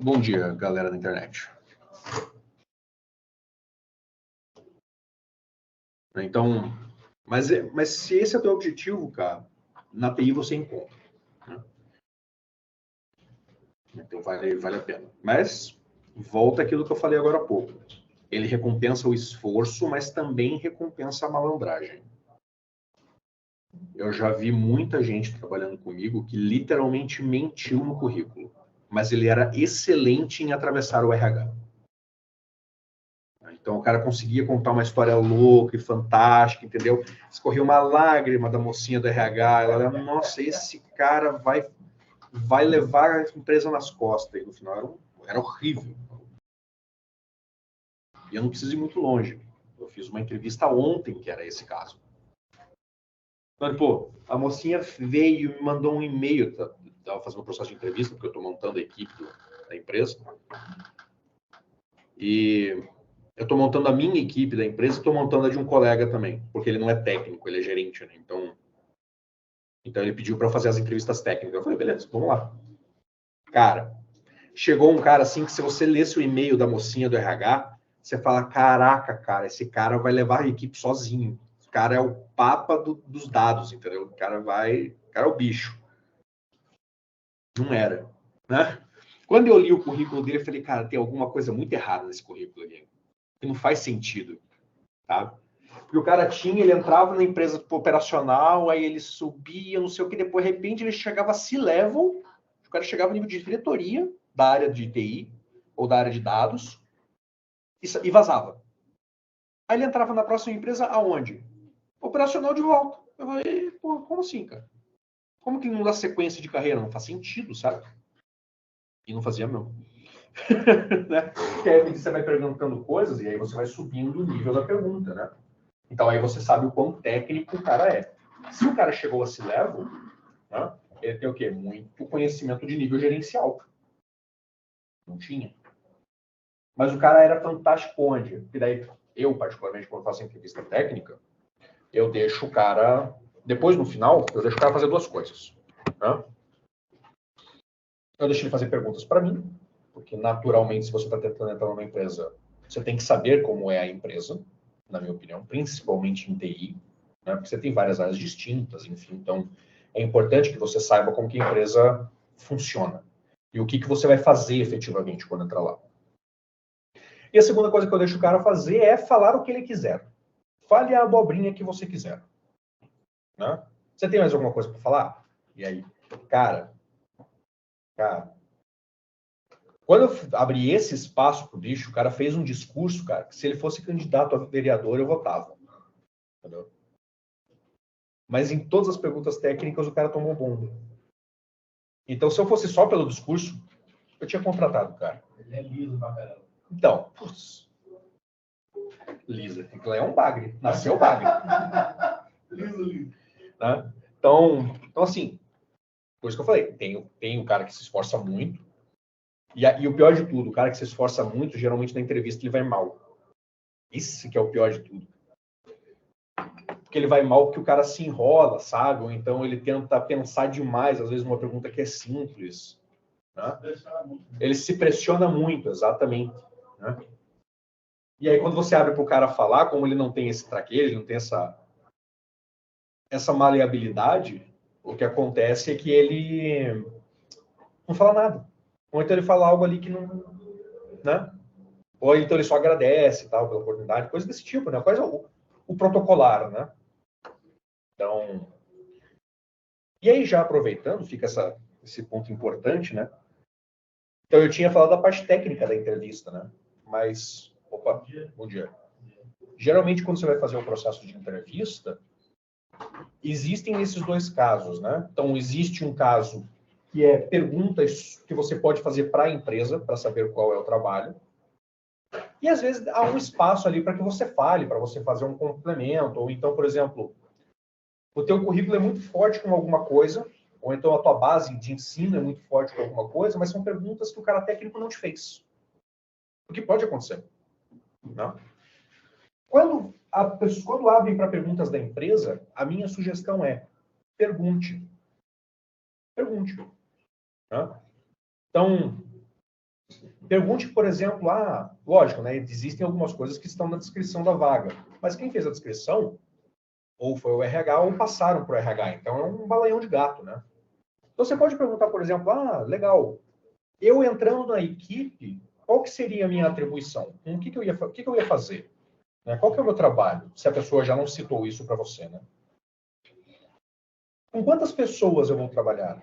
Bom dia, galera da internet. Então, mas se esse é o teu objetivo, cara, na TI você encontra. Né? Então vale a pena. Mas volta aquilo que eu falei agora há pouco. Ele recompensa o esforço, mas também recompensa a malandragem. Eu já vi muita gente trabalhando comigo que literalmente mentiu no currículo, mas ele era excelente em atravessar o RH. Então o cara conseguia contar uma história louca e fantástica, entendeu? Escorreu uma lágrima da mocinha do RH, ela era, nossa, esse cara vai levar a empresa nas costas. E no final era horrível. E eu não preciso ir muito longe. Eu fiz uma entrevista ontem que era esse caso. Então, pô, a mocinha veio e me mandou um e-mail, estava fazendo um processo de entrevista, porque eu estou montando a equipe da empresa. E eu estou montando a minha equipe da empresa e estou montando a de um colega também, porque ele não é técnico, ele é gerente, né? Então ele pediu para eu fazer as entrevistas técnicas. Eu falei, beleza, vamos lá. Cara, chegou um cara assim que se você lesse o e-mail da mocinha do RH, você fala, caraca, cara, esse cara vai levar a equipe sozinho. O cara é o papa dos dados, entendeu? O cara é o bicho. Não era, né? Quando eu li o currículo dele, eu falei, cara, tem alguma coisa muito errada nesse currículo aqui. Que não faz sentido, tá? Porque o cara ele entrava na empresa operacional, aí ele subia, não sei o que, depois, de repente, ele chegava a C-level, o cara chegava no nível de diretoria da área de TI, ou da área de dados, e vazava. Aí ele entrava na próxima empresa aonde? Operacional de volta. Eu falei, pô, como assim, cara? Como que não dá sequência de carreira? Não faz sentido, sabe? E não fazia mesmo. Né? Porque aí você vai perguntando coisas e aí você vai subindo o nível da pergunta, né? Então aí você sabe o quão técnico o cara é. Se o cara chegou a C-level, né, ele tem o quê? Muito conhecimento de nível gerencial. Não tinha. Mas o cara era fantástico onde? Porque daí eu, particularmente, quando faço entrevista técnica, eu deixo o cara... Depois, no final, eu deixo o cara fazer duas coisas. Né? Eu deixo ele fazer perguntas para mim, porque naturalmente, se você está tentando entrar numa empresa, você tem que saber como é a empresa, na minha opinião, principalmente em TI, né? Porque você tem várias áreas distintas, enfim. Então, é importante que você saiba como que a empresa funciona e o que você vai fazer efetivamente quando entrar lá. E a segunda coisa que eu deixo o cara fazer é falar o que ele quiser. Fale a abobrinha que você quiser. Né? Você tem mais alguma coisa para falar? E aí, cara, quando eu abri esse espaço pro bicho, o cara fez um discurso, cara, que se ele fosse candidato a vereador, eu votava. Entendeu? Mas em todas as perguntas técnicas, o cara tomou bomba. Então, se eu fosse só pelo discurso, eu tinha contratado o cara. Ele é liso pra caramba. Então, putz. Lisa. Aquilo é um bagre. Nasceu bagre. Liso. Né? Então, assim, por isso que eu falei, tem o cara que se esforça muito, e o pior de tudo, o cara que se esforça muito, geralmente na entrevista ele vai mal. Isso que é o pior de tudo. Porque ele vai mal porque o cara se enrola, sabe? Ou então ele tenta pensar demais, às vezes, numa pergunta que é simples. Né? Ele se pressiona muito, exatamente. Né? E aí, quando você abre para o cara falar, como ele não tem esse traquejo, não tem essa maleabilidade, o que acontece é que ele não fala nada. Ou então ele fala algo ali que não... Né? Ou então ele só agradece tal, pela oportunidade, coisa desse tipo, né? Coisa o protocolar, né? Então... E aí, já aproveitando, fica esse ponto importante, né? Então, eu tinha falado da parte técnica da entrevista, né? Mas... Opa, bom dia. Geralmente, quando você vai fazer um processo de entrevista, existem esses dois casos, né? Então, existe um caso que é perguntas que você pode fazer para a empresa, para saber qual é o trabalho. E, às vezes, há um espaço ali para que você fale, para você fazer um complemento. Ou então, por exemplo, o teu currículo é muito forte com alguma coisa, ou então a tua base de ensino é muito forte com alguma coisa, mas são perguntas que o cara técnico não te fez. O que pode acontecer. Não? Quando abrem para perguntas da empresa, a minha sugestão é pergunte. Pergunte. Tá? Então, Pergunte, por exemplo, lógico, né? Existem algumas coisas que estão na descrição da vaga, mas quem fez a descrição ou foi o RH ou passaram para o RH, então é um balanhão de gato, né? Então você pode perguntar, por exemplo, legal, eu entrando na equipe, qual que seria a minha atribuição? O que eu ia fazer? Né? Qual que é o meu trabalho? Se a pessoa já não citou isso para você, né? Com quantas pessoas eu vou trabalhar?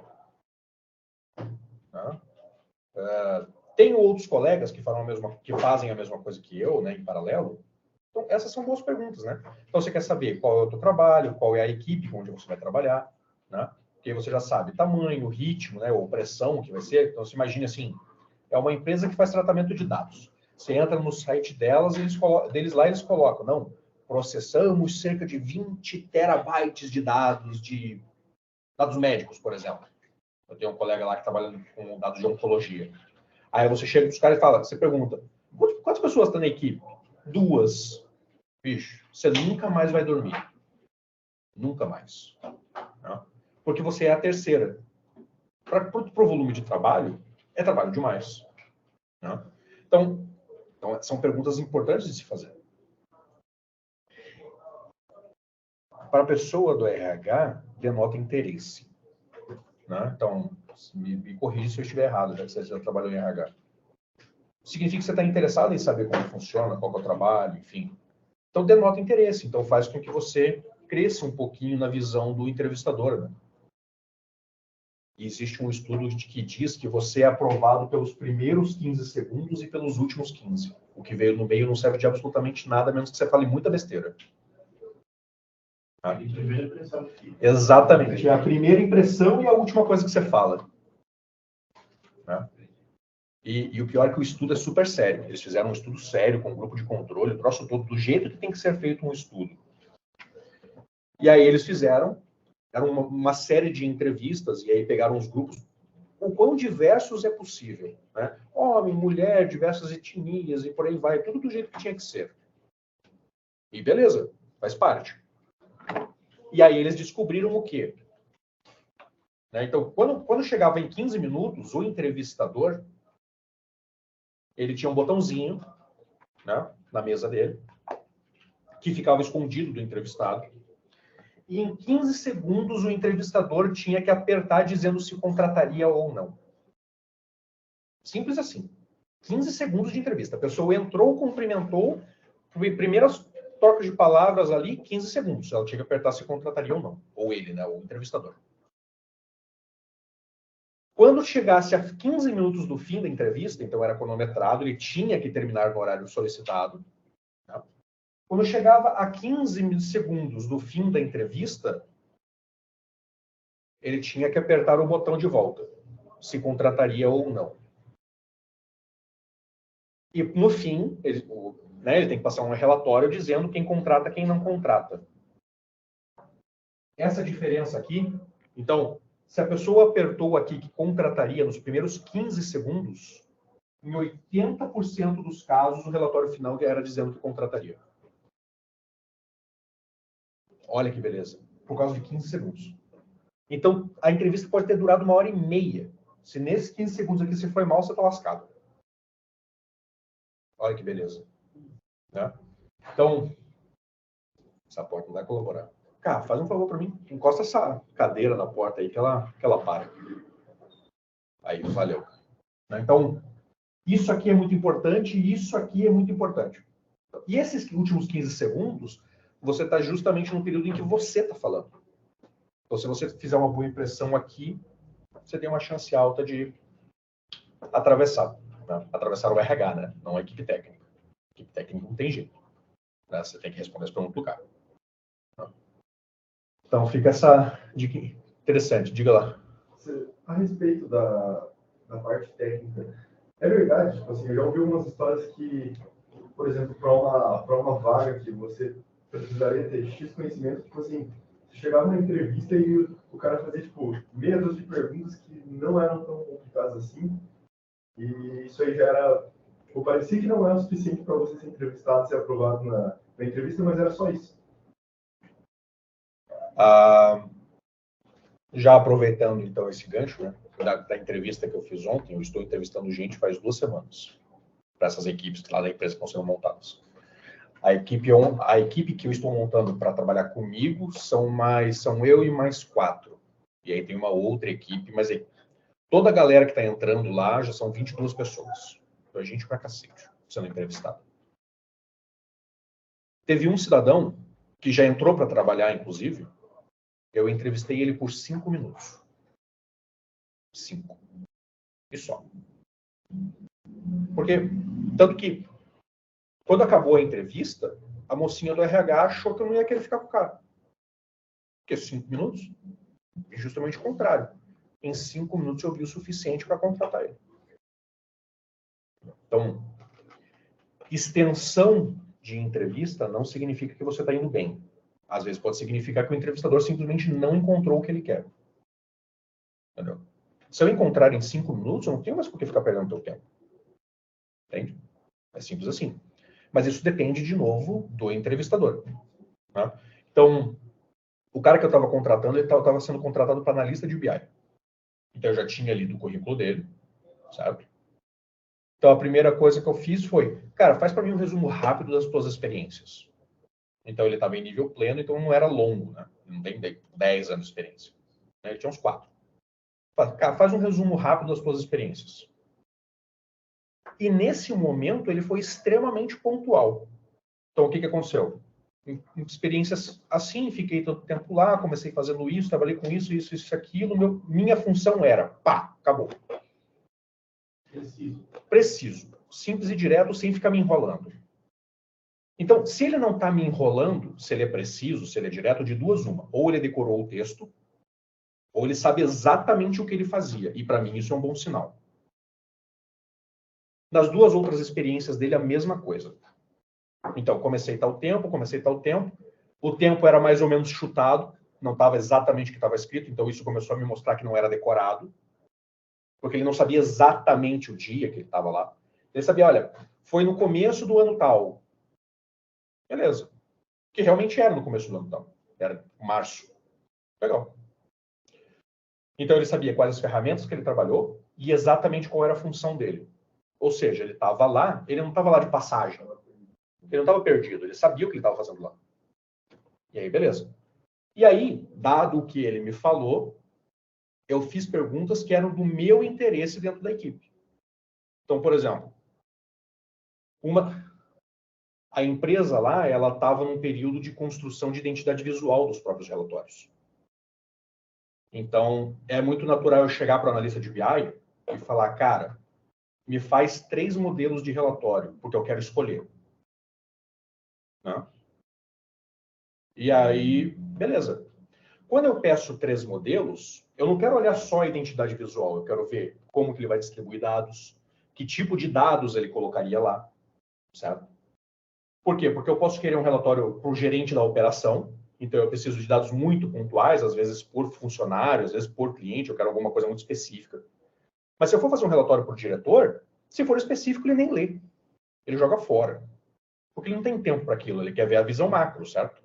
Tá? Tenho outros colegas que fazem a mesma coisa que eu, né, em paralelo? Então, essas são boas perguntas, né? Então, você quer saber qual é o teu trabalho, qual é a equipe onde você vai trabalhar, né? Porque você já sabe tamanho, ritmo, né, ou pressão que vai ser. Então, você imagina assim, é uma empresa que faz tratamento de dados. Você entra no site deles lá eles colocam, não, processamos cerca de 20 terabytes de dados médicos, por exemplo. Eu tenho um colega lá que trabalha com dados de oncologia. Aí você chega para os caras e fala, você pergunta, quantas pessoas estão na equipe? 2. Bicho, você nunca mais vai dormir. Nunca mais. Né? Porque você é a terceira. Para o volume de trabalho, é trabalho demais. Né? Então, são perguntas importantes de se fazer. Para a pessoa do RH, denota interesse. Né? Então, me corrija se eu estiver errado, já que você já trabalhou em RH. Significa que você está interessado em saber como funciona, qual é o trabalho, enfim. Então, denota interesse. Então, faz com que você cresça um pouquinho na visão do entrevistador. Né? E existe um estudo que diz que você é aprovado pelos primeiros 15 segundos e pelos últimos 15. O que veio no meio não serve de absolutamente nada, a menos que você fale muita besteira. Tá? Exatamente. É a primeira impressão e a última coisa que você fala. Né? E o pior é que o estudo é super sério. Eles fizeram um estudo sério, com um grupo de controle, o troço todo, do jeito que tem que ser feito um estudo. E aí eles fizeram, era uma série de entrevistas, e aí pegaram os grupos, o quão diversos é possível. Né? Homem, mulher, diversas etnias, e por aí vai, tudo do jeito que tinha que ser. E beleza, faz parte. E aí eles descobriram o quê? Né? Então, quando chegava em 15 minutos, o entrevistador, ele tinha um botãozinho, né, na mesa dele, que ficava escondido do entrevistado. E em 15 segundos o entrevistador tinha que apertar dizendo se contrataria ou não. Simples assim. 15 segundos de entrevista. A pessoa entrou, cumprimentou, primeiras trocas de palavras ali, 15 segundos. Ela tinha que apertar se contrataria ou não. Ou ele, né, o entrevistador. Quando chegasse a 15 minutos do fim da entrevista, então era cronometrado, ele tinha que terminar no horário solicitado. Tá? Quando chegava a 15 segundos do fim da entrevista, ele tinha que apertar o botão de volta, se contrataria ou não. E no fim, ele tem que passar um relatório dizendo quem contrata, quem não contrata. Essa diferença aqui, então, se a pessoa apertou aqui que contrataria nos primeiros 15 segundos, em 80% dos casos, o relatório final era dizendo que contrataria. Olha que beleza. Por causa de 15 segundos. Então, a entrevista pode ter durado 1h30. Se nesses 15 segundos aqui se foi mal, você está lascado. Olha que beleza. Né? Então, essa porta não vai colaborar. Cara, faz um favor para mim. Encosta essa cadeira na porta aí que ela para. Aí, valeu. Então, isso aqui é muito importante e isso aqui é muito importante. E esses últimos 15 segundos, você está justamente no período em que você está falando. Então, se você fizer uma boa impressão aqui, você tem uma chance alta de atravessar. Né? Atravessar o RH, né? Não a equipe técnica. A equipe técnica não tem jeito. Né? Você tem que responder as perguntas do cara. Então, fica essa dica interessante. Diga lá. A respeito da parte técnica, é verdade, tipo assim, eu já ouvi umas histórias que, por exemplo, para uma vaga que você precisaria ter X conhecimento, tipo assim, você chegava na entrevista e o cara fazia, tipo, meia dúzia de perguntas que não eram tão complicadas assim, e isso aí já era, tipo, parecia que não era o suficiente para você ser entrevistado, ser aprovado na entrevista, mas era só isso. Já aproveitando, então, esse gancho, né, da entrevista que eu fiz ontem, eu estou entrevistando gente faz 2 semanas. para essas equipes lá da empresa que estão sendo montadas. A equipe que eu estou montando para trabalhar comigo são eu e mais 4. E aí tem uma outra equipe, mas aí, toda a galera que está entrando lá já são 22 pessoas. Então a gente pra cacete sendo entrevistado. Teve um cidadão que já entrou para trabalhar, inclusive, eu entrevistei ele por 5 minutos. 5. E só. Porque, tanto que, quando acabou a entrevista, a mocinha do RH achou que eu não ia querer ficar com o cara. Porque 5 minutos? E justamente o contrário. Em 5 minutos eu vi o suficiente para contratar ele. Então, extensão de entrevista não significa que você está indo bem. Às vezes pode significar que o entrevistador simplesmente não encontrou o que ele quer. Entendeu? Se eu encontrar em 5 minutos, eu não tenho mais por que ficar perdendo teu tempo. Entende? É simples assim. Mas isso depende, de novo, do entrevistador. Né? Então, o cara que eu estava contratando, ele estava sendo contratado para analista de BI. Então, eu já tinha lido o currículo dele, certo? Então, a primeira coisa que eu fiz foi, cara, faz para mim um resumo rápido das tuas experiências. Então, ele estava em nível pleno, então não era longo, né? Não tem 10 anos de experiência. Ele tinha uns 4. Cara, faz um resumo rápido das tuas experiências. E nesse momento, ele foi extremamente pontual. Então, o que aconteceu? Experiências assim, fiquei todo tempo lá, comecei fazendo isso, trabalhei com isso, aquilo. Minha função era, pá, acabou. Preciso. Simples e direto, sem ficar me enrolando. Então, se ele não está me enrolando, se ele é preciso, se ele é direto, de duas uma. Ou ele decorou o texto, ou ele sabe exatamente o que ele fazia. E para mim isso é um bom sinal. Nas duas outras experiências dele, a mesma coisa. Então, comecei tal tempo. O tempo era mais ou menos chutado, não estava exatamente o que estava escrito, então isso começou a me mostrar que não era decorado, porque ele não sabia exatamente o dia que ele estava lá. Ele sabia, olha, foi no começo do ano tal. Beleza. Que realmente era no começo do ano tal. Era março. Legal. Então ele sabia quais as ferramentas que ele trabalhou e exatamente qual era a função dele. Ou seja, ele estava lá, ele não estava lá de passagem. Ele não estava perdido, ele sabia o que ele estava fazendo lá. E aí, beleza. E aí, dado o que ele me falou, eu fiz perguntas que eram do meu interesse dentro da equipe. Então, por exemplo, a empresa lá, ela estava num período de construção de identidade visual dos próprios relatórios. Então, é muito natural eu chegar para o analista de BI e falar, cara, me faz 3 modelos de relatório, porque eu quero escolher. Né? E aí, beleza. Quando eu peço 3 modelos, eu não quero olhar só a identidade visual, eu quero ver como que ele vai distribuir dados, que tipo de dados ele colocaria lá, certo? Por quê? Porque eu posso querer um relatório para o gerente da operação, então eu preciso de dados muito pontuais, às vezes por funcionário, às vezes por cliente, eu quero alguma coisa muito específica. Mas se eu for fazer um relatório para o diretor, se for específico, ele nem lê. Ele joga fora. Porque ele não tem tempo para aquilo, ele quer ver a visão macro, certo?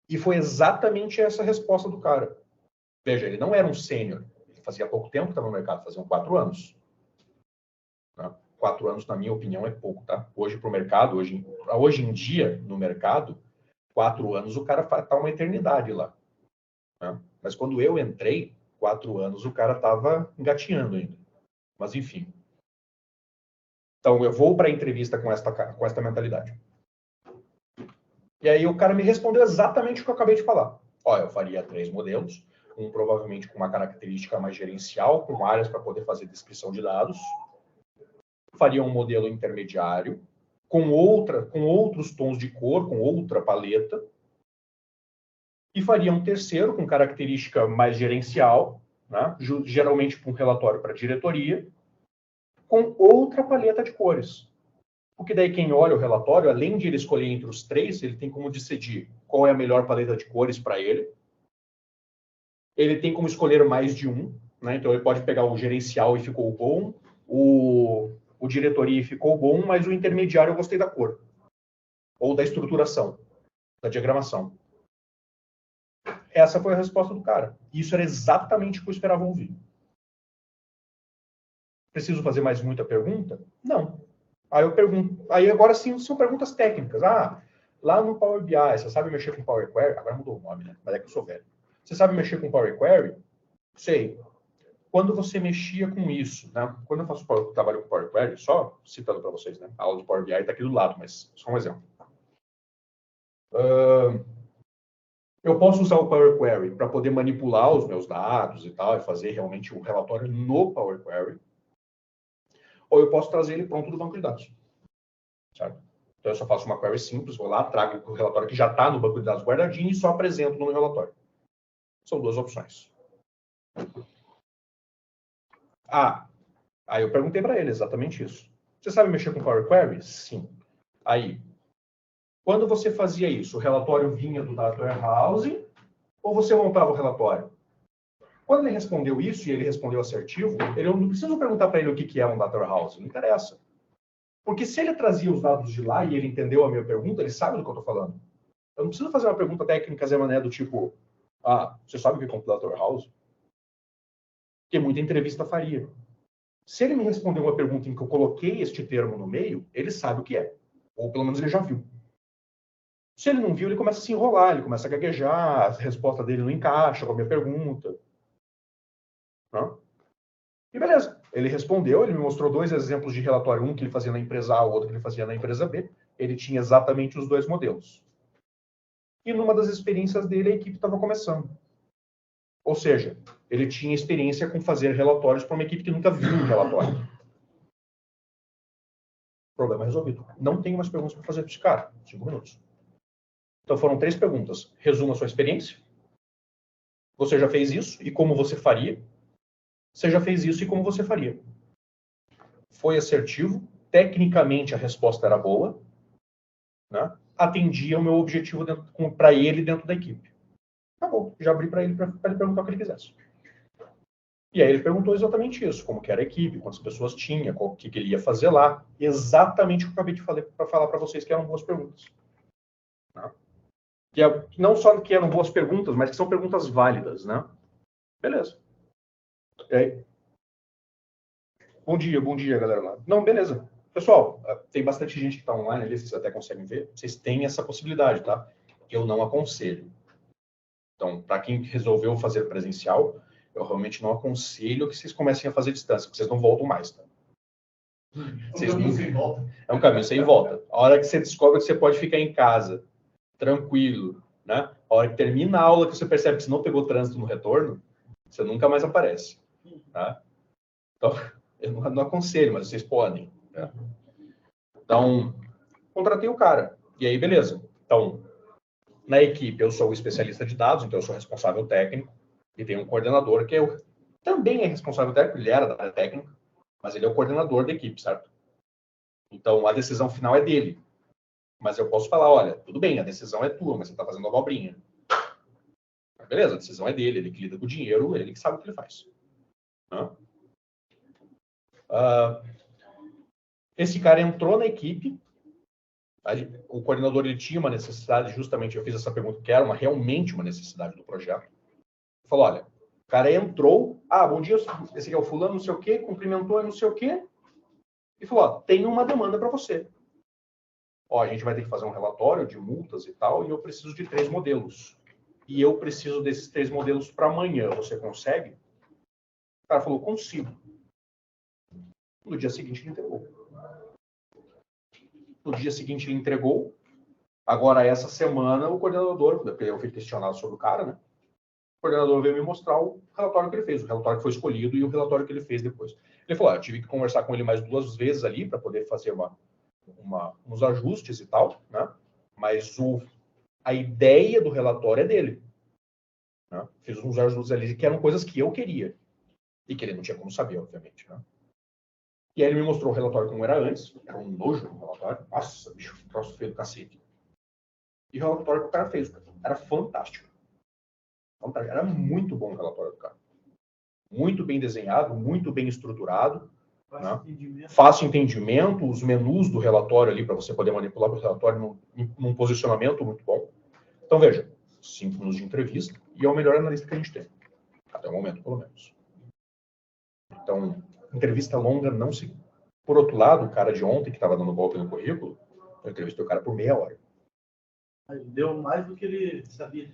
E foi exatamente essa a resposta do cara. Veja, ele não era um sênior. Ele fazia pouco tempo que estava no mercado, faziam 4 anos. 4 anos, na minha opinião, é pouco, tá? Hoje, para o mercado, hoje em dia, no mercado, 4 anos, o cara está uma eternidade lá. Né? Mas quando eu entrei, 4 anos, o cara estava engatinhando ainda. Mas, enfim. Então, eu vou para a entrevista com esta mentalidade. E aí o cara me respondeu exatamente o que eu acabei de falar. Ó, eu faria 3 modelos, um provavelmente com uma característica mais gerencial, com áreas para poder fazer descrição de dados. Faria um modelo intermediário, com outros tons de cor, com outra paleta. E faria um terceiro, com característica mais gerencial, né? Geralmente com um relatório para diretoria, com outra paleta de cores. Porque daí quem olha o relatório, além de ele escolher entre os 3, ele tem como decidir qual é a melhor paleta de cores para ele. Ele tem como escolher mais de um, né? Então ele pode pegar o gerencial e ficou bom, o diretoria e ficou bom, mas o intermediário eu gostei da cor. Ou da estruturação, da diagramação. Essa foi a resposta do cara. Isso era exatamente o que eu esperava ouvir. Preciso fazer mais muita pergunta? Não. Aí eu pergunto, aí agora sim são perguntas técnicas. Ah, lá no Power BI, você sabe mexer com Power Query? Agora mudou o nome, né? Mas é que eu sou velho. Você sabe mexer com Power Query? Sei. Quando você mexia com isso, né? Quando eu faço trabalho com Power Query, só citando para vocês, né? A aula de Power BI está aqui do lado, mas só um exemplo. Eu posso usar o Power Query para poder manipular os meus dados e tal, e fazer realmente um relatório no Power Query. Ou eu posso trazer ele pronto do banco de dados. Certo? Então, eu só faço uma query simples, vou lá, trago o relatório que já está no banco de dados guardadinho e só apresento no meu relatório. São duas opções. Aí eu perguntei para ele exatamente isso. Você sabe mexer com Power Query? Sim. Aí, quando você fazia isso, o relatório vinha do Data Warehouse ou você montava o relatório? Quando ele respondeu isso e ele respondeu assertivo, eu não preciso perguntar para ele o que é um Data Warehouse. Não interessa. Porque se ele trazia os dados de lá e ele entendeu a minha pergunta, ele sabe do que eu estou falando. Eu não preciso fazer uma pergunta técnica, Zé Mané, do tipo, você sabe o que é um Data Warehouse? Que muita entrevista faria. Se ele me responder uma pergunta em que eu coloquei este termo no meio, ele sabe o que é. Ou pelo menos ele já viu. Se ele não viu, ele começa a se enrolar, ele começa a gaguejar, a resposta dele não encaixa com a minha pergunta. Não? E beleza. Ele respondeu, ele me mostrou 2 exemplos de relatório, um que ele fazia na empresa A, o outro que ele fazia na empresa B. Ele tinha exatamente os 2 modelos. E numa das experiências dele, a equipe estava começando. Ou seja, ele tinha experiência com fazer relatórios para uma equipe que nunca viu um relatório. Problema resolvido. Não tenho mais perguntas para fazer para esse cara. 5 minutos. Então foram 3 perguntas. Resuma a sua experiência. Você já fez isso e como você faria? Você já fez isso e como você faria? Foi assertivo. Tecnicamente a resposta era boa. Né? Atendia o meu objetivo para ele dentro da equipe. Acabou. Já abri para ele perguntar o que ele quisesse. E aí ele perguntou exatamente isso, como que era a equipe, quantas pessoas tinha, o que ele ia fazer lá. Exatamente o que eu acabei de falar para vocês, que eram boas perguntas. Né? Não só que eram boas perguntas, mas que são perguntas válidas, né? Beleza. E aí? Bom dia, galera lá. Não, beleza. Pessoal, tem bastante gente que está online ali, vocês até conseguem ver. Vocês têm essa possibilidade, tá? Eu não aconselho. Então, para quem resolveu fazer presencial, eu realmente não aconselho que vocês comecem a fazer distância, porque vocês não voltam mais, tá? É um caminho sem volta. A hora que você descobre que você pode ficar em casa, tranquilo, né? A hora que termina a aula, que você percebe que você não pegou trânsito no retorno, você nunca mais aparece, tá? Então, eu não aconselho, mas vocês podem. Né? Então, contratei o cara. E aí, beleza. Então, na equipe, eu sou o especialista de dados, então eu sou responsável técnico. E tem um coordenador que também é responsável técnico, ele era da área técnica, mas ele é o coordenador da equipe, certo? Então, a decisão final é dele. Mas eu posso falar, olha, tudo bem, a decisão é tua, mas você está fazendo abobrinha. Mas beleza, a decisão é dele, ele que lida com o dinheiro, ele que sabe o que ele faz. Esse cara entrou na equipe, o coordenador ele tinha uma necessidade, justamente eu fiz essa pergunta, que era realmente uma necessidade do projeto. Falou, olha, o cara entrou, bom dia, esse aqui é o fulano, não sei o quê, cumprimentou, não sei o quê, e falou, tem uma demanda para você. A gente vai ter que fazer um relatório de multas e tal, e eu preciso de 3 modelos. E eu preciso desses 3 modelos para amanhã. Você consegue? O cara falou, consigo. No dia seguinte ele entregou. No dia seguinte ele entregou. Agora, essa semana, o coordenador, porque eu fui questionado sobre o cara, né? O coordenador veio me mostrar o relatório que ele fez, o relatório que foi escolhido e o relatório que ele fez depois. Ele falou, eu tive que conversar com ele mais 2 vezes ali para poder fazer uns ajustes e tal, né? Mas a ideia do relatório é dele. Né? Fiz uns ajustes ali que eram coisas que eu queria e que ele não tinha como saber, obviamente. Né? E aí ele me mostrou o relatório como era antes, era um nojo o relatório. Nossa, bicho, troço feio do cacete. E o relatório que o cara fez, era fantástico. Era muito bom o relatório do cara. Muito bem desenhado, muito bem estruturado. Fácil entendimento, os menus do relatório ali para você poder manipular o relatório num posicionamento muito bom. Então, veja, 5 minutos de entrevista e é o melhor analista que a gente tem. Até o momento, pelo menos. Então, Entrevista longa não se... Por outro lado, o cara de ontem, que estava dando golpe no currículo, eu entrevistei o cara por meia hora. Deu mais do que ele sabia.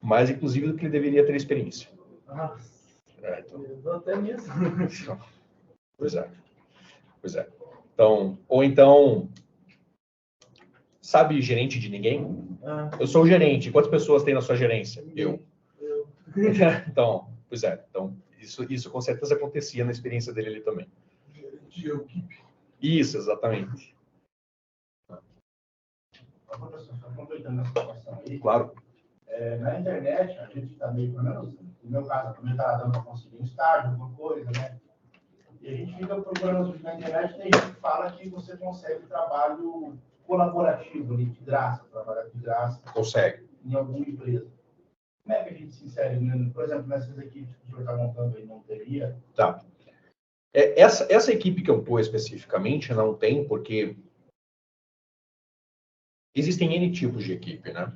Mais, inclusive, do que ele deveria ter experiência. Ah, Então... eu dou até nisso. Pois é. Pois é. Então, ou então, sabe gerente de ninguém? Eu sou o gerente. Quantas pessoas tem na sua gerência? Eu. Então, pois é. Então, isso com certeza acontecia na experiência dele ali também. Isso, exatamente. Aproveitando essa situação aí, Claro. Na internet, a gente está meio, pelo menos no meu caso, também está dando para conseguir um estágio, alguma coisa, né? E a gente fica procurando na internet, tem gente que fala que você consegue trabalho colaborativo, ali, de graça, trabalhar de graça. Consegue. Em alguma empresa. Como é que a gente se insere, né? Por exemplo, nessas equipes que o senhor está montando aí, não teria? Tá. Essa equipe que eu pus especificamente não tem, porque existem N tipos de equipe, né?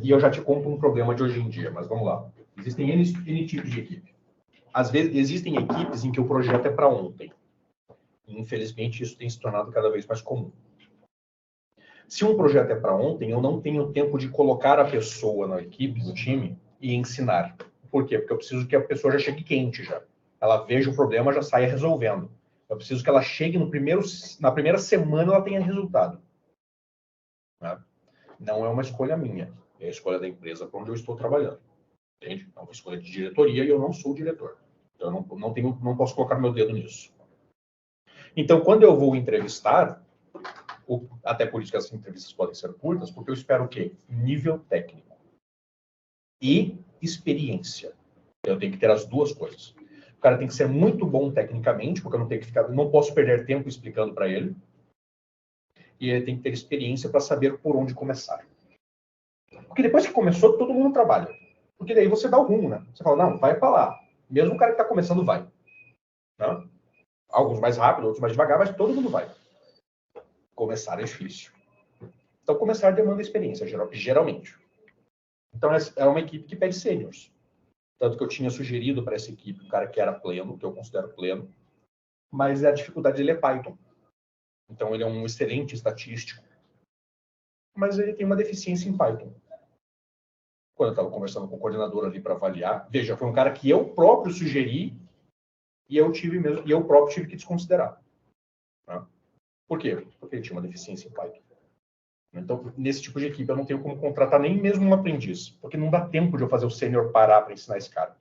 E eu já te conto um problema de hoje em dia, mas vamos lá. Existem N tipos de equipe. Às vezes, existem equipes em que o projeto é para ontem. E, infelizmente, isso tem se tornado cada vez mais comum. Se um projeto é para ontem, eu não tenho tempo de colocar a pessoa na equipe, no time, e ensinar. Por quê? Porque eu preciso que a pessoa já chegue quente já. Ela veja o problema, já saia resolvendo. Eu preciso que ela chegue na primeira semana, ela tenha resultado. Né? Não é uma escolha minha. É a escolha da empresa para onde eu estou trabalhando. Entende? É uma escolha de diretoria e eu não sou o diretor. Então, eu não posso colocar meu dedo nisso. Então, quando eu vou entrevistar, até por isso que as entrevistas podem ser curtas, porque eu espero o quê? Nível técnico e experiência. Eu tenho que ter as duas coisas. O cara tem que ser muito bom tecnicamente, porque eu não posso perder tempo explicando para ele. E ele tem que ter experiência para saber por onde começar. Porque depois que começou, todo mundo trabalha. Porque daí você dá o rumo, né? Você fala, não, vai para lá. Mesmo o cara que está começando vai. Né? Alguns mais rápido, outros mais devagar, mas todo mundo vai. Começar é difícil. Então, começar demanda experiência, geralmente. Então, é uma equipe que pede sêniors. Tanto que eu tinha sugerido para essa equipe um cara que era pleno, que eu considero pleno, mas a dificuldade dele é Python. Então, ele é um excelente estatístico, mas ele tem uma deficiência em Python. Quando eu estava conversando com o coordenador ali para avaliar, veja, foi um cara que eu próprio sugeri e eu próprio tive que desconsiderar. Tá? Por quê? Porque ele tinha uma deficiência em Python. Então, nesse tipo de equipe, eu não tenho como contratar nem mesmo um aprendiz, porque não dá tempo de eu fazer o sênior parar para ensinar esse cara.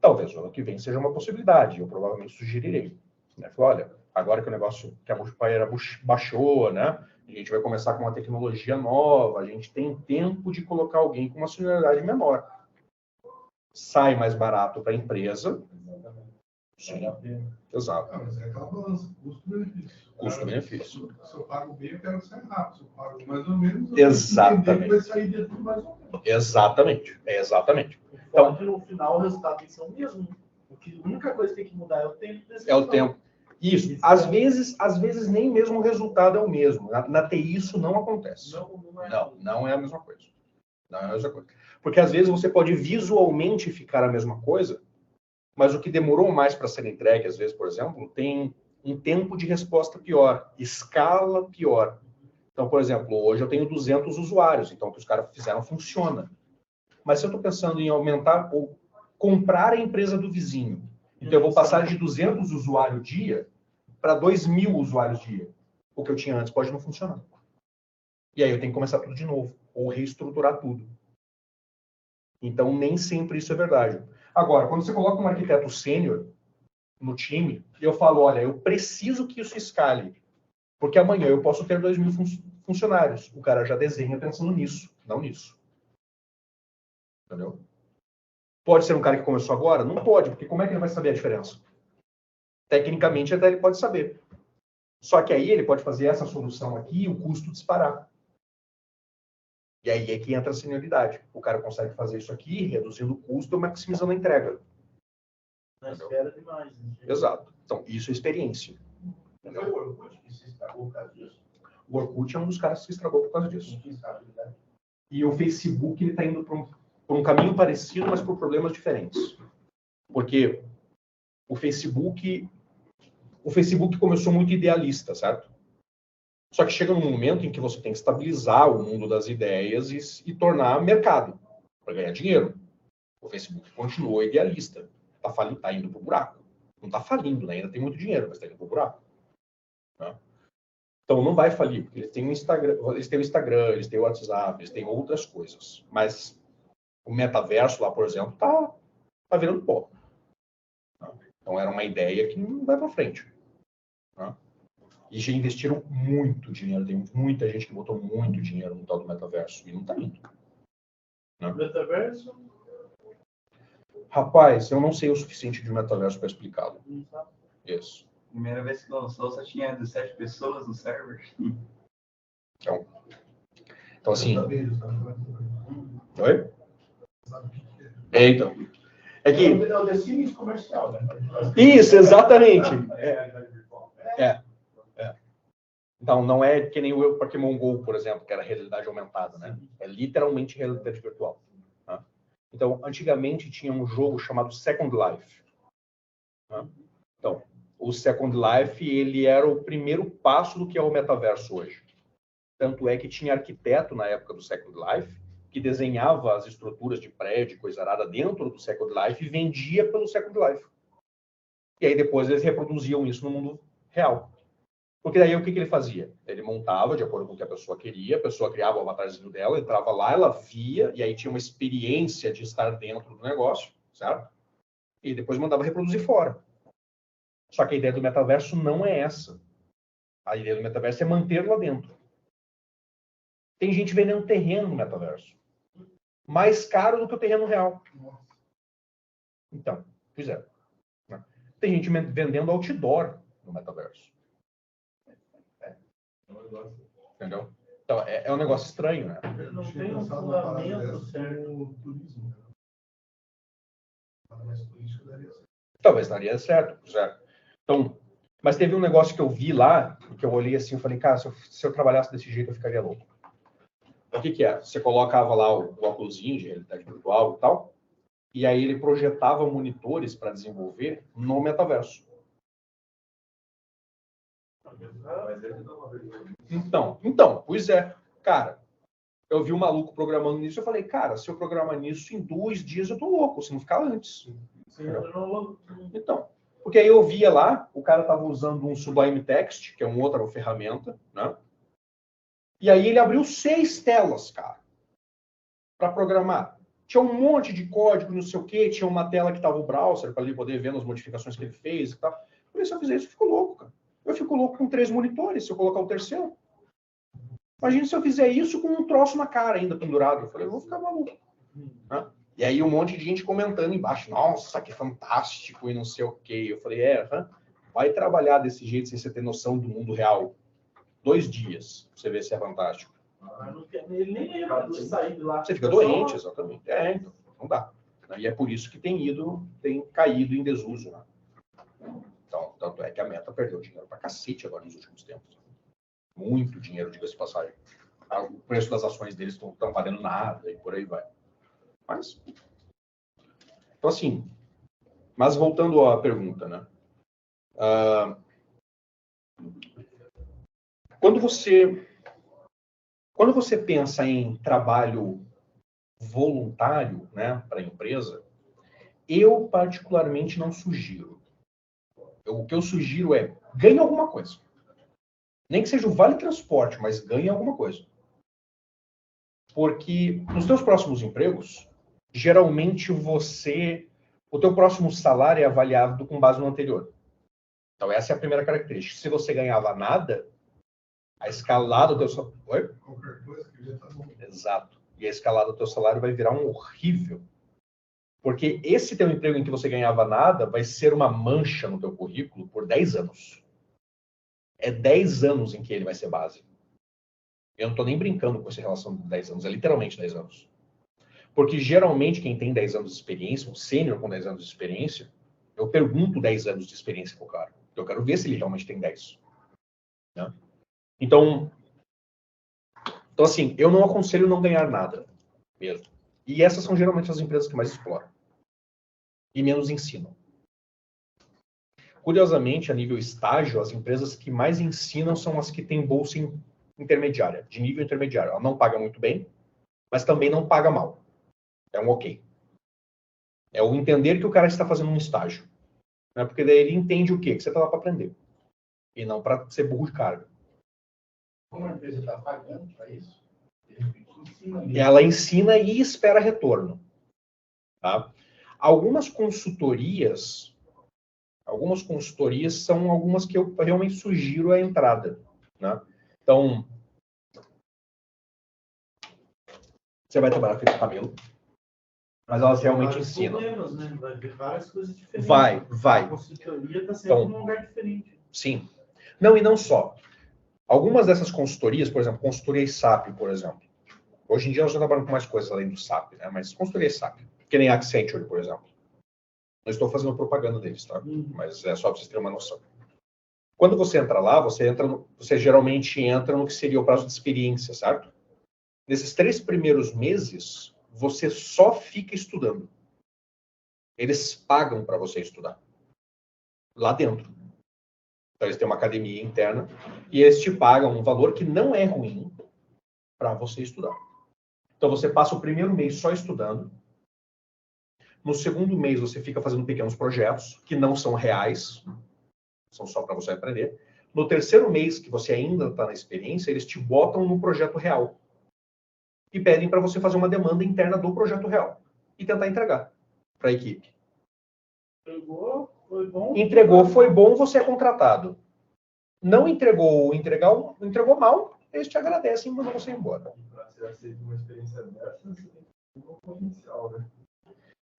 Talvez o ano que vem seja uma possibilidade, eu provavelmente sugerirei. Né? Falei, olha, agora que o negócio, que a multiplier baixou, né? A gente vai começar com uma tecnologia nova, a gente tem tempo de colocar alguém com uma senioridade menor. Sai mais barato para a empresa. Sim, exato. Mas é aquela balança, custo-benefício. Custo-benefício. Se eu pago bem, eu quero sair rápido. Se eu pago mais ou menos, eu Exatamente. vai sair de tudo mais ou menos. Exatamente. Exatamente. Então, no final, o resultado tem que ser o mesmo. Porque a única coisa que tem que mudar é o tempo. É o tempo. Isso. Às vezes nem mesmo o resultado é o mesmo. Na TI isso não acontece. Não é a mesma coisa. Não é a mesma coisa. Porque às vezes você pode visualmente ficar a mesma coisa, mas o que demorou mais para ser entregue, às vezes, por exemplo, tem um tempo de resposta pior, escala pior. Então, por exemplo, hoje eu tenho 200 usuários, então o que os caras fizeram funciona. Mas se eu estou pensando em aumentar ou comprar a empresa do vizinho, então eu vou passar de 200 usuários dia para 2.000 usuários dia. O que eu tinha antes pode não funcionar. E aí eu tenho que começar tudo de novo, ou reestruturar tudo. Então, nem sempre isso é verdade. Agora, quando você coloca um arquiteto sênior no time, eu falo, olha, eu preciso que isso escale, porque amanhã eu posso ter 2.000 funcionários. O cara já desenha pensando nisso, não nisso. Entendeu? Pode ser um cara que começou agora? Não pode, porque como é que ele vai saber a diferença? Tecnicamente, até ele pode saber. Só que aí ele pode fazer essa solução aqui e o custo disparar. E aí é que entra a senioridade. O cara consegue fazer isso aqui, reduzindo o custo ou maximizando a entrega. Não espera demais. Né? Exato. Então, isso é experiência. Não foi o Orkut que se estragou por causa disso? O Orkut é um dos caras que se estragou por causa disso. E o Facebook está indo por um caminho parecido, mas por problemas diferentes. Porque o Facebook começou muito idealista, certo? Só que chega num momento em que você tem que estabilizar o mundo das ideias e tornar mercado para ganhar dinheiro. O Facebook continuou idealista. Tá indo pro buraco. Não tá falindo, né? Ainda tem muito dinheiro, mas tá indo pro buraco. Né? Então não vai falir, porque eles têm o Instagram, eles têm o WhatsApp, eles têm outras coisas. Mas o metaverso lá, por exemplo, tá virando pó. Então era uma ideia que não vai para frente. Né? E já investiram muito dinheiro. Tem muita gente que botou muito dinheiro no tal do metaverso e não tá indo. Né? Metaverso? Rapaz, eu não sei o suficiente de metaverso para explicá-lo. Isso. Primeira vez que lançou, só tinha 17 pessoas no server. Então assim... Sabe Oi? o que é? Então. É que... É o The Sims comercial, né? Isso, exatamente. Então, não é que nem o Pokémon GO, por exemplo, que era realidade aumentada, né? É literalmente realidade virtual. Tá? Então, antigamente tinha um jogo chamado Second Life. Tá? Então, o Second Life, ele era o primeiro passo do que é o metaverso hoje. Tanto é que tinha arquiteto na época do Second Life, que desenhava as estruturas de prédio, coisa arada dentro do Second Life e vendia pelo Second Life. E aí depois eles reproduziam isso no mundo real. Porque daí o que ele fazia? Ele montava de acordo com o que a pessoa queria, a pessoa criava o avatarzinho dela, entrava lá, ela via, e aí tinha uma experiência de estar dentro do negócio, certo? E depois mandava reproduzir fora. Só que a ideia do metaverso não é essa. A ideia do metaverso é manter lá dentro. Tem gente vendendo terreno no metaverso. Mais caro do que o terreno real. Então, pois é. Tem gente vendendo outdoor no metaverso. Entendeu? Então, é um negócio estranho, né? Não tem um fundamento certo. Turismo. Mas turístico daria certo. Talvez daria certo, pois é. Então, mas teve um negócio que eu vi lá, que eu olhei assim e falei, cara, se eu trabalhasse desse jeito, eu ficaria louco. O que é? Você colocava lá o óculosinho de realidade virtual e tal, e aí ele projetava monitores para desenvolver no metaverso. Então, pois é. Cara, eu vi um maluco programando nisso, eu falei, cara, se eu programar nisso em 2 dias, eu tô louco, se não ficar antes. Então, porque aí eu via lá, o cara tava usando um Sublime Text, que é uma outra ferramenta, né? E aí ele abriu 6 telas, cara, para programar. Tinha um monte de código, não sei o quê, tinha uma tela que tava o browser para ele poder ver as modificações que ele fez e tal. Eu falei, se eu fizer isso, eu fico louco, cara. Eu fico louco com 3 monitores, se eu colocar o terceiro. Imagina se eu fizer isso com um troço na cara ainda pendurado. Eu falei, eu vou ficar maluco. Né? E aí um monte de gente comentando embaixo, nossa, que fantástico e não sei o quê. Eu falei, vai trabalhar desse jeito sem você ter noção do mundo real. 2 dias, pra você ver se é fantástico. Ele nem lembra de sair de lá. Você fica doente, exatamente. Então, não dá. E é por isso que tem caído em desuso. Né? Então, tanto é que a Meta perdeu dinheiro pra cacete agora nos últimos tempos. Muito dinheiro, diga-se de passagem. O preço das ações deles não estão valendo nada e por aí vai. Mas, então assim, mas voltando à pergunta, né? Quando você pensa em trabalho voluntário, né, para a empresa, eu particularmente não sugiro. O que eu sugiro é ganhe alguma coisa. Nem que seja o vale transporte, mas ganhe alguma coisa. Porque nos teus próximos empregos, geralmente o teu próximo salário é avaliado com base no anterior. Então essa é a primeira característica. Se você ganhava nada, a escalada do teu salário... Oi? Qualquer coisa que já tá bom. Exato. E a escalada do teu salário vai virar um horrível. Porque esse teu emprego em que você ganhava nada vai ser uma mancha no teu currículo por 10 anos. É 10 anos em que ele vai ser base. Eu não estou nem brincando com essa relação de 10 anos. É literalmente 10 anos. Porque geralmente quem tem 10 anos de experiência, um sênior com 10 anos de experiência, eu pergunto 10 anos de experiência para o cara. Eu quero ver se ele realmente tem 10. Né? Então, assim, eu não aconselho não ganhar nada mesmo. E essas são geralmente as empresas que mais exploram. e menos ensinam. Curiosamente, a nível estágio, as empresas que mais ensinam são as que têm bolsa intermediária, de nível intermediário. Ela não paga muito bem, mas também não paga mal. É um ok. É o entender que o cara está fazendo um estágio. Né? Porque daí ele entende o quê? Que você está lá para aprender. E não para ser burro de carga. Como a empresa está pagando para isso, ensina mesmo. Ela ensina e espera retorno. Tá? Algumas consultorias são algumas que eu realmente sugiro a entrada. Né? Então, você vai trabalhar com cabelo, mas elas realmente ensinam. Problemas, né? Vai ver várias coisas diferentes. Vai. A consultoria está sempre num lugar diferente. Sim. Não, e não só. Algumas dessas consultorias, por exemplo, consultoria SAP, por exemplo. Hoje em dia nós já trabalhamos com mais coisas além do SAP, né? Mas consultoria SAP, que nem a Accenture, por exemplo. Não estou fazendo propaganda deles, tá? Mas é só para vocês terem uma noção. Quando você entra lá, você geralmente entra no que seria o prazo de experiência, certo? Nesses 3 primeiros meses, você só fica estudando. Eles pagam para você estudar. Lá dentro. Então, eles têm uma academia interna e eles te pagam um valor que não é ruim para você estudar. Então, você passa o primeiro mês só estudando. No segundo mês, você fica fazendo pequenos projetos que não são reais, são só para você aprender. No terceiro mês, que você ainda está na experiência, eles te botam num projeto real e pedem para você fazer uma demanda interna do projeto real e tentar entregar para a equipe. Entregou, foi bom. Entregou, foi bom, você é contratado. Não entregou mal, eles te agradecem e mandam você embora. Para ser aceito uma experiência dessa, você tem que ter um potencial, né?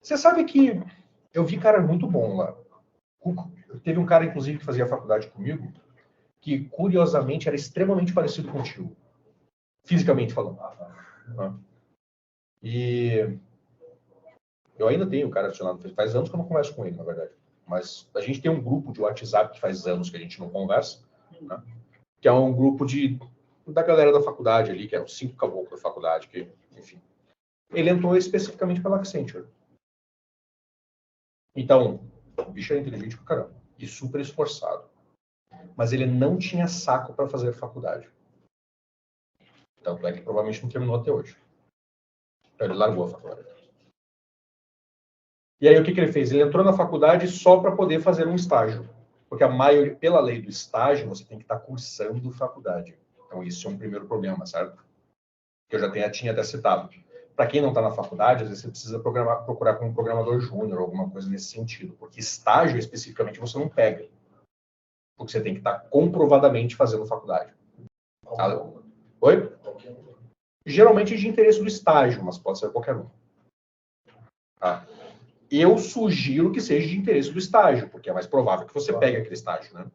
Você sabe que eu vi cara muito bom lá. Teve um cara, inclusive, que fazia faculdade comigo, que, curiosamente, era extremamente parecido contigo. Fisicamente falando. E eu ainda tenho o cara adicionado. Faz anos que eu não converso com ele, na verdade. Mas a gente tem um grupo de WhatsApp que faz anos que a gente não conversa, né? Que é um grupo da galera da faculdade ali, que é os 5 caboclos da faculdade, que, enfim. Ele entrou especificamente pela Accenture. Então, o bicho era inteligente pra caramba. E super esforçado. Mas ele não tinha saco para fazer faculdade. Tanto é que provavelmente não terminou até hoje. Então ele largou a faculdade. E aí o que ele fez? Ele entrou na faculdade só para poder fazer um estágio. Porque a maioria, pela lei do estágio, você tem que estar cursando faculdade. Então isso é um primeiro problema, certo? Que eu já tinha até citado. Para quem não está na faculdade, às vezes você precisa procurar como programador júnior, alguma coisa nesse sentido. Porque estágio, especificamente, você não pega. Porque você tem que estar comprovadamente fazendo faculdade. Oi? Geralmente é de interesse do estágio, mas pode ser qualquer um. Tá? Eu sugiro que seja de interesse do estágio, porque é mais provável que você pegue aquele estágio, né?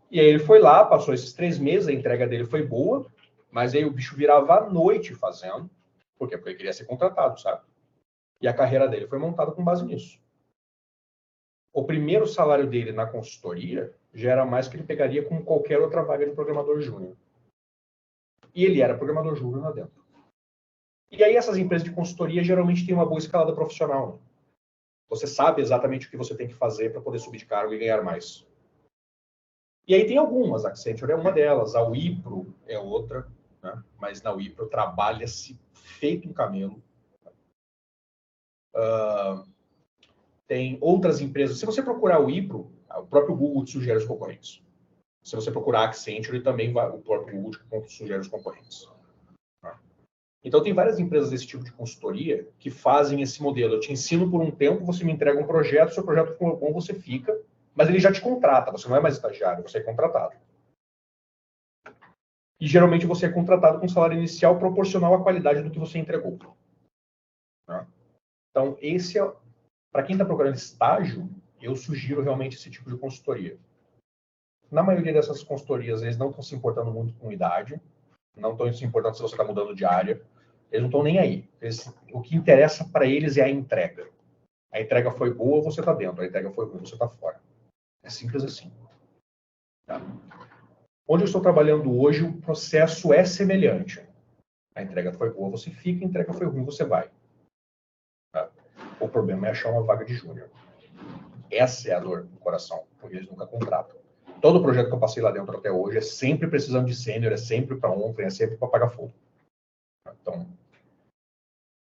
E aí ele foi lá, passou esses 3 meses, a entrega dele foi boa, mas aí o bicho virava à noite fazendo, porque ele queria ser contratado, sabe? E a carreira dele foi montada com base nisso. O primeiro salário dele na consultoria já era mais que ele pegaria com qualquer outra vaga de programador júnior. E ele era programador júnior lá dentro. E aí essas empresas de consultoria geralmente têm uma boa escalada profissional. Né? Você sabe exatamente o que você tem que fazer para poder subir de cargo e ganhar mais. E aí tem algumas, a Accenture é uma delas, a Wipro é outra, né? Mas na Wipro trabalha-se feito um camelo. Tem outras empresas, se você procurar o Wipro, o próprio Google te sugere os concorrentes. Se você procurar a Accenture, também o próprio Google te sugere os concorrentes. Então, tem várias empresas desse tipo de consultoria que fazem esse modelo. Eu te ensino por um tempo, você me entrega um projeto, se o projeto for bom, você fica, mas ele já te contrata, você não é mais estagiário, você é contratado. E, geralmente, você é contratado com um salário inicial proporcional à qualidade do que você entregou. Então, esse é... Para quem está procurando estágio, eu sugiro realmente esse tipo de consultoria. Na maioria dessas consultorias, eles não estão se importando muito com idade, não estão se importando se você está mudando de área, eles não estão nem aí. O que interessa para eles é a entrega. A entrega foi boa, você está dentro. A entrega foi ruim, você está fora. É simples assim. Tá? Onde eu estou trabalhando hoje, o processo é semelhante. A entrega foi boa, você fica. A entrega foi ruim, você vai. O problema é achar uma vaga de júnior. Essa é a dor do coração, porque eles nunca contratam. Todo projeto que eu passei lá dentro até hoje é sempre precisando de sênior, é sempre para ontem, é sempre para pagar fogo. Então,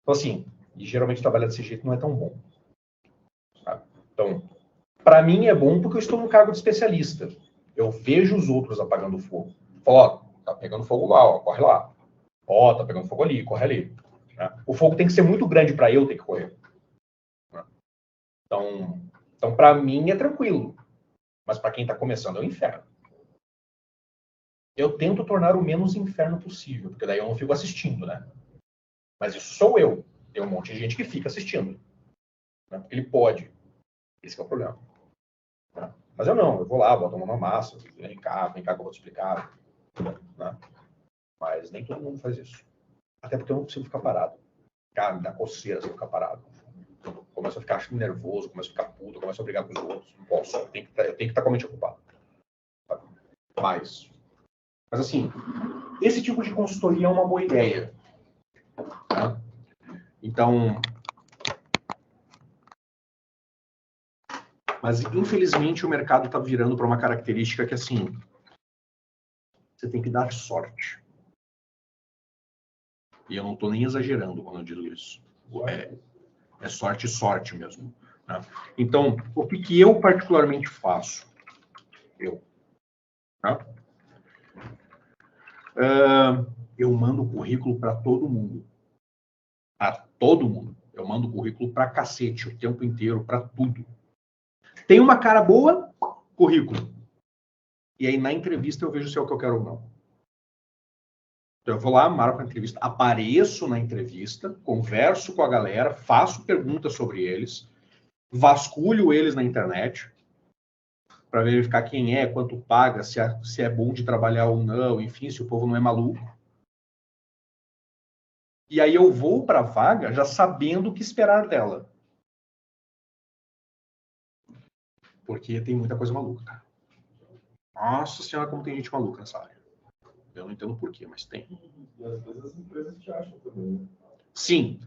assim, e geralmente trabalhar desse jeito não é tão bom. Sabe? Então, para mim é bom porque eu estou no cargo de especialista. Eu vejo os outros apagando fogo. Falo, ó, tá pegando fogo lá, ó, corre lá. Ó, tá pegando fogo ali, corre ali. Né? O fogo tem que ser muito grande para eu ter que correr. Né? Então para mim é tranquilo. Mas para quem está começando é um inferno. Eu tento tornar o menos inferno possível, porque daí eu não fico assistindo, né? Mas isso sou eu. Tem um monte de gente que fica assistindo. Né? Porque ele pode. Esse é o problema. Né? Mas eu não. Eu vou lá, boto a mão na massa. Vem cá que eu vou te explicar. Né? Mas nem todo mundo faz isso. Até porque eu não consigo ficar parado. Cara, me dá coceira se eu ficar parado. Começo a ficar nervoso, começo a ficar puto, começo a brigar com os outros. Não posso. Eu tenho que estar com a mente ocupada. Mas assim, esse tipo de consultoria é uma boa ideia. Tá? Então, mas infelizmente o mercado está virando para uma característica que assim, você tem que dar sorte. E eu não estou nem exagerando quando eu digo isso. É sorte mesmo. Né? Então, o que eu particularmente faço? Tá? Eu mando currículo para todo mundo. A todo mundo. Eu mando currículo para cacete o tempo inteiro, para tudo. Tem uma cara boa, currículo. E aí na entrevista eu vejo se é o que eu quero ou não. Então eu vou lá, marco a entrevista, apareço na entrevista, converso com a galera, faço perguntas sobre eles, vasculho eles na internet para verificar quem é, quanto paga, se é bom de trabalhar ou não, enfim, se o povo não é maluco. E aí eu vou para a vaga já sabendo o que esperar dela. Porque tem muita coisa maluca, cara. Nossa senhora, como tem gente maluca nessa área. Eu não entendo por quê, mas tem. E às vezes as empresas te acham também, né? Sim.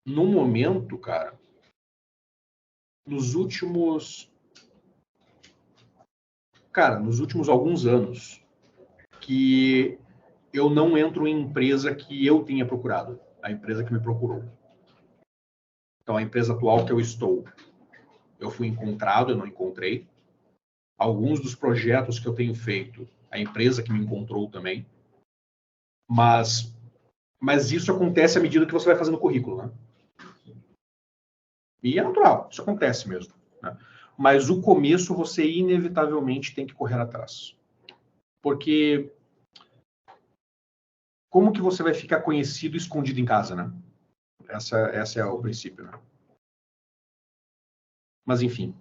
No momento, cara, nos últimos alguns anos, que eu não entro em empresa que eu tenha procurado. A empresa que me procurou. Então, a empresa atual que eu estou, eu fui encontrado, eu não encontrei. Alguns dos projetos que eu tenho feito, a empresa que me encontrou também. Mas isso acontece à medida que você vai fazendo o currículo, né? E é natural, isso acontece mesmo. Né? Mas o começo você inevitavelmente tem que correr atrás. Porque como que você vai ficar conhecido escondido em casa, né? Essa é o princípio, né? Mas enfim,